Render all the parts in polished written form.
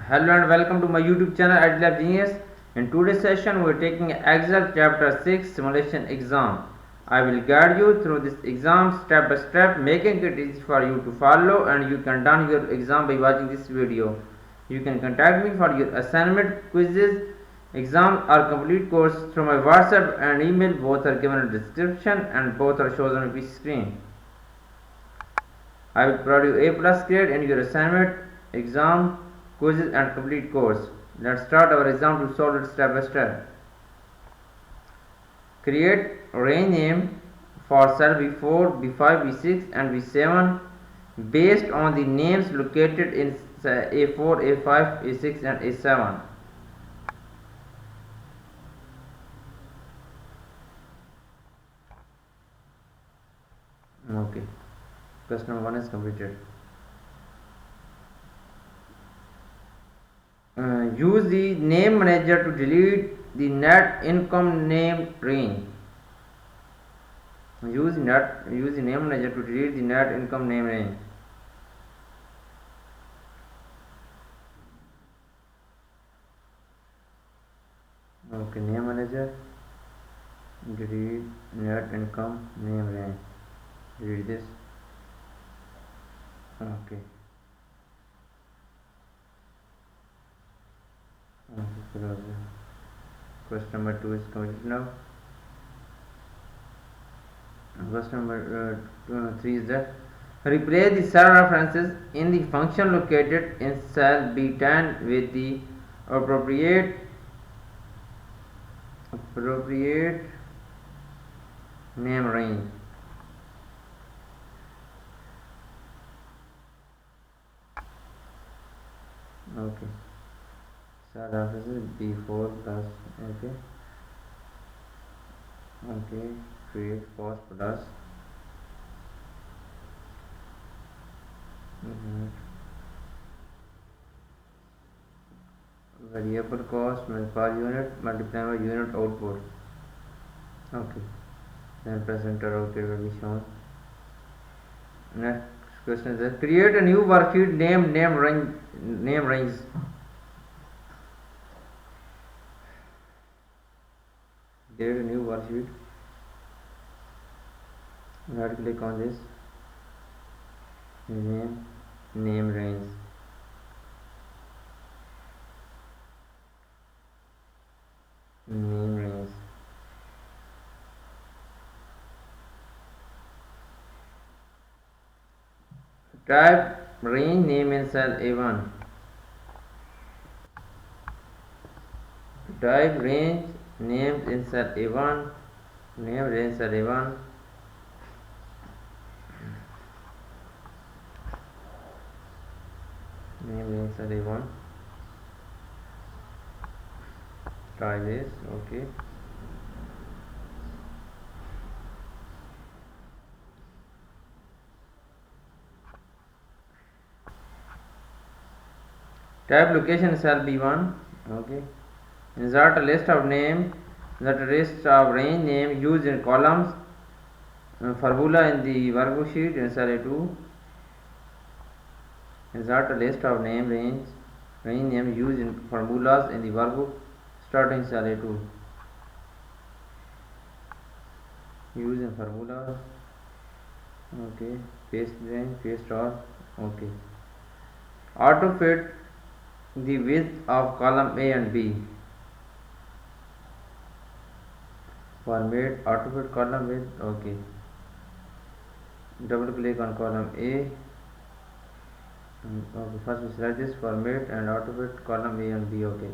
Hello and welcome to my YouTube channel at Genius. In today's session, we are taking Excel Chapter 6 Simulation Exam. I will guide you through this exam step by step, making it easy for you to follow, and you can done your exam by watching this video. You can contact me for your assignment, quizzes, exam or complete course through my WhatsApp and email. Both are given in the description and both are shown on the screen. I will provide you A plus grade in your assignment, exam, quizzes and complete course. Let's start our exam to solve it step by step. Create range name for cell B4, B5, B6 and B7 based on the names located in A4, A5, A6 and A7. Okay, question number 1 is completed. Use the name manager to delete the net income name range. Use the name manager to delete the net income name range. Okay, name manager, delete net income name range. Delete this. Okay. Question number 2 is completed now. Question number 3 is that replace the cell references in the function located in cell B10 with the appropriate name range. Okay, cell references B4 plus. Okay, create cost plus variable cost per unit multiplied by unit output. Okay, then press enter. Okay, will be shown. Next question is create a new worksheet name range. Create a new worksheet. Right click on this name range. Name range. Type range name in cell A1. Type range names in cell A1. Name range cell A1. Name range cell A1. Try this. Okay. Type location cell B1. Okay. Insert a list of range name used in columns. Formula in the worksheet in cell A2. Insert a list of range name used in formulas in the workbook starting cell A2. Use in formula. Okay. Paste range, paste all. Okay. Auto fit the width of column A and B. Format auto fit column width. Okay. Double click on column A. Okay, first we select this format and auto fit column A and B. Okay.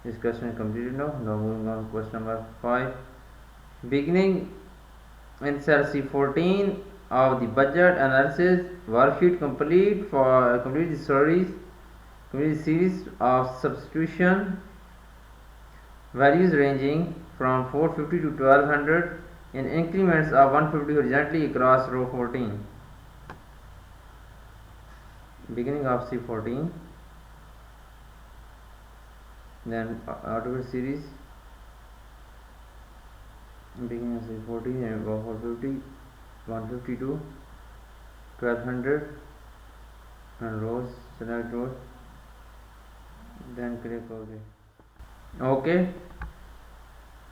This question is completed now. Now moving on to question number 5. Beginning in cell C14 of the budget analysis worksheet, complete the series of substitution values ranging from 450 to 1200 in increments of 150 horizontally across row 14. Beginning of C14, then automated series beginning of C14 and 450, 150 to 1200 and rows, select rows then click OK. Okay,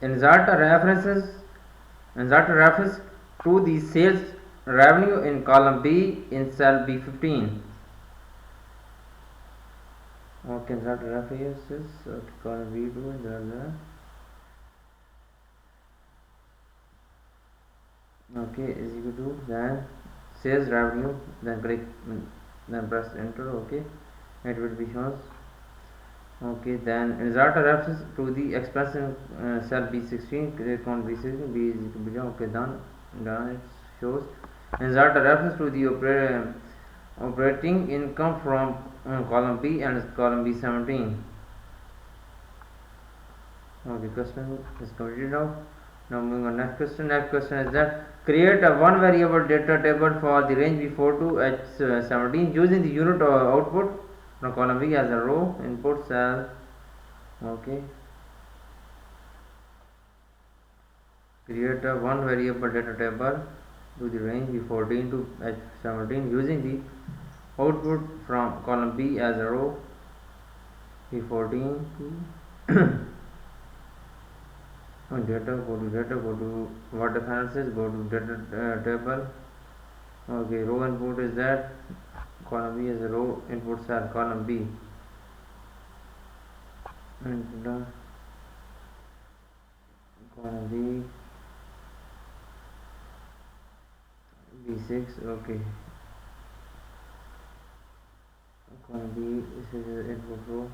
insert a reference to the sales revenue in column B in cell B15. Okay, insert references. Okay, column B2. Okay, is equal to then sales revenue. Then click, then press enter. Okay, it will be shown. Okay, then insert a reference to the expense in cell B16. Click on B16. B is equal to okay, done. It shows. Insert a reference to the operating income from column B and column B17. Okay, question is completed now. Now moving on next question. Next question is that create a one variable data table for the range before to H17 using the unit output from column B as a row input cell. Okay, create a one variable data table to the range B14 to H17 using the output from column B as a row B14 to data, go to water finances, go to data table. Okay, row input is that column B is a row inputs are column B and column B6. Okay, column B this is input row.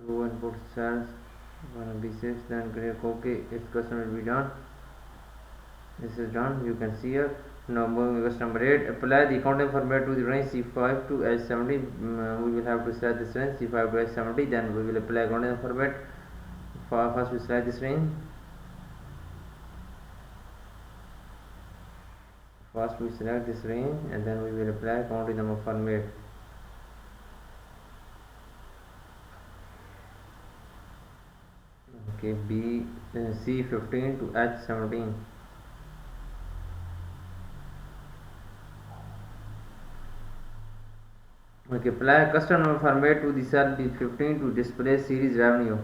Row input cells column B6, then click OK. If question will be done, this is done. You can see here. Now moving to question number 8. Apply the accounting format to the range C5 to H70. We will have to select this range C5 to H70. Then we will apply accounting format. First we select this range. First we select this range and then we will apply accounting number format. Okay, C15 to H17. Okay, apply custom number format to the cell B15 to display series revenue.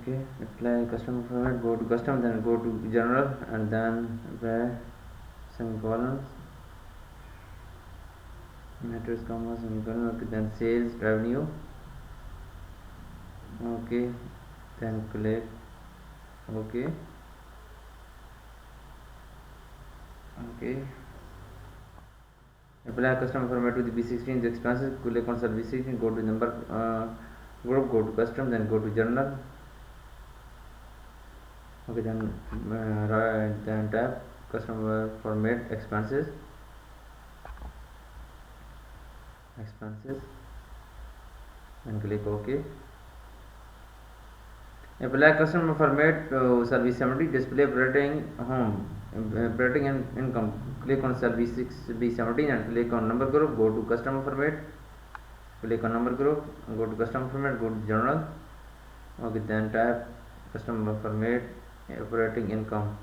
Okay, apply custom format, go to custom, then go to general and then apply semicolons, matrix comma semicolon. Okay, then sales revenue. Okay, then click OK. Okay, apply custom format to the B16 the expenses. Click on cell B16, go to number group, go to custom, then go to general. Okay, then tab customer format expenses, and click OK. Apply customer format to cell B70 display operating and income. Click on cell B17 and click on number group, go to customer format, click on number group, go to customer format, go to general. Okay, then tab customer format operating income.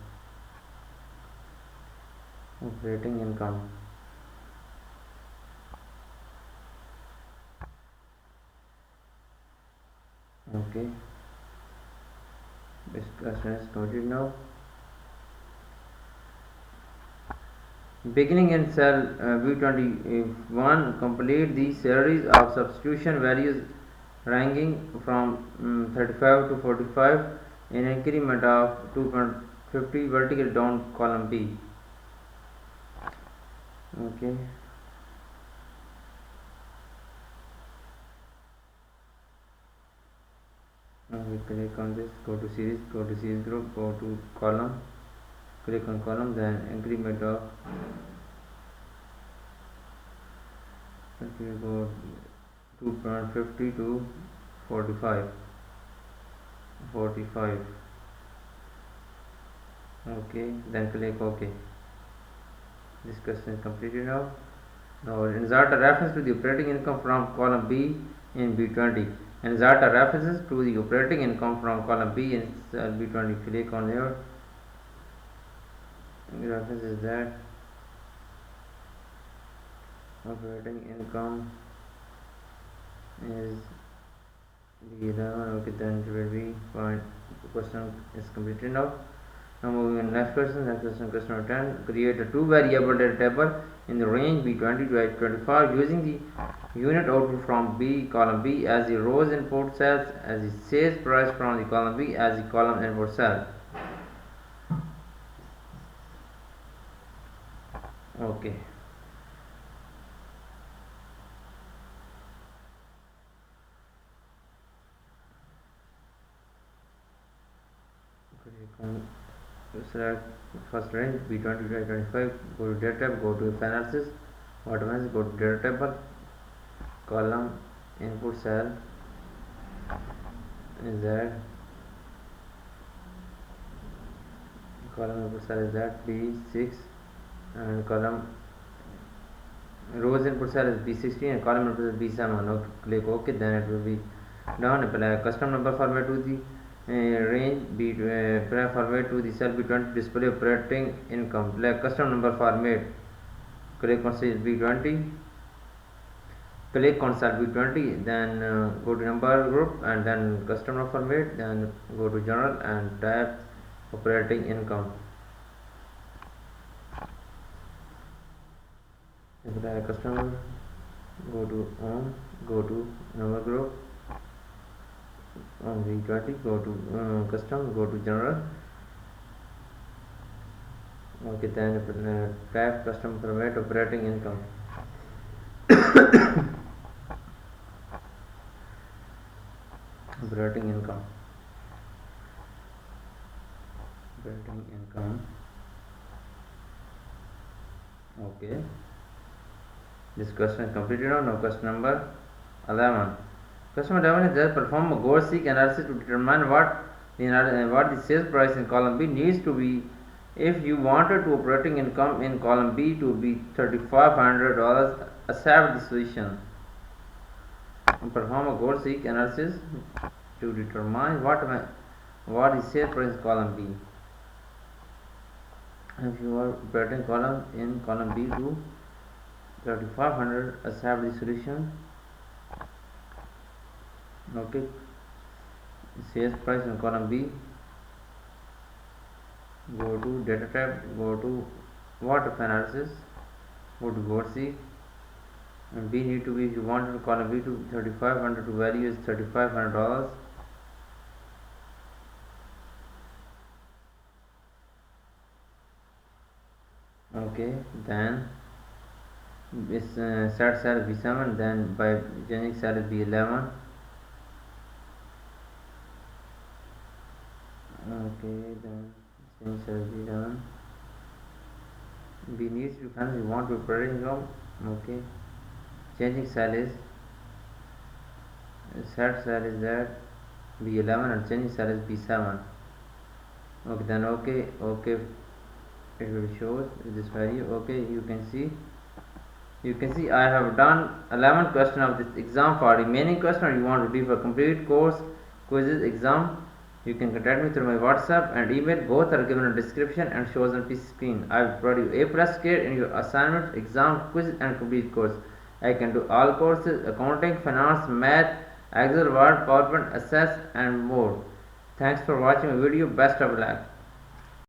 Okay, this question is completed now. Beginning in cell B21, complete the series of substitution values ranging from 35 to 45 in increment of 2.50 vertical down column B. Okay. We click on this, go to series group, go to column, click on column, then increment of go 2.50 to 45. Okay, then click OK. This question is completed now. Now insert a reference to the operating income from column B in B20. Insert the references to the operating income from column B in cell B20. Click on here. Reference is that operating income is B11. Okay, then it will be point. Question is completed now. Now moving on next question. Next question, question number 10. Create a two variable data table in the range B20 to H25 using the unit output from B column B as the rows input cells, as the sales price from the column B as the column input cell. Okay. Select first range B20 to 25. Go to data tab, go to analysis, automatically go to data table, column input cell is that, column input cell is that B6, and column rows input cell is B16 and column input is B7. Now click OK, then it will be done. Apply custom number format to the range B format to the cell B20 display operating income. Like custom number format, click on cell B20, click on cell B20, then go to number group and then custom number format, then go to general and type operating income. Apply customer, go to home, go to number group on B20, go to custom, go to general. Okay, then type custom format operating income. Operating income. Okay, this question is completed now. Now question number 11. Question number 11 is just perform a goal-seek analysis to determine what the sales price in column B needs to be if you wanted to operating income in column B to be $3,500. Accept the solution. Perform a goal-seek analysis to determine what the sales price in column B. If you are operating column in column B to 3,500, accept the solution. Okay, sales price in column B, go to data tab, go to what of analysis, go to goal-seek, and B need to be, if you want to column B to 3,500, to value is $3,500. Okay, then this set cell B7, then by changing cell B11. Okay, then change cell B11. B needs to find we want to operating income. Okay, changing cell is set cell is that B11 and changing cell is B7. Okay, then okay, it will show this value. Okay, you can see I have done 11 questions of this exam. For remaining question, you want to do for complete course quizzes exam, you can contact me through my WhatsApp and email. Both are given in the description and shows on PC screen. I will provide you A+ grade in your assignment, exam, quiz and complete course. I can do all courses: accounting, finance, math, Excel, Word, PowerPoint, Access and more. Thanks for watching my video. Best of luck.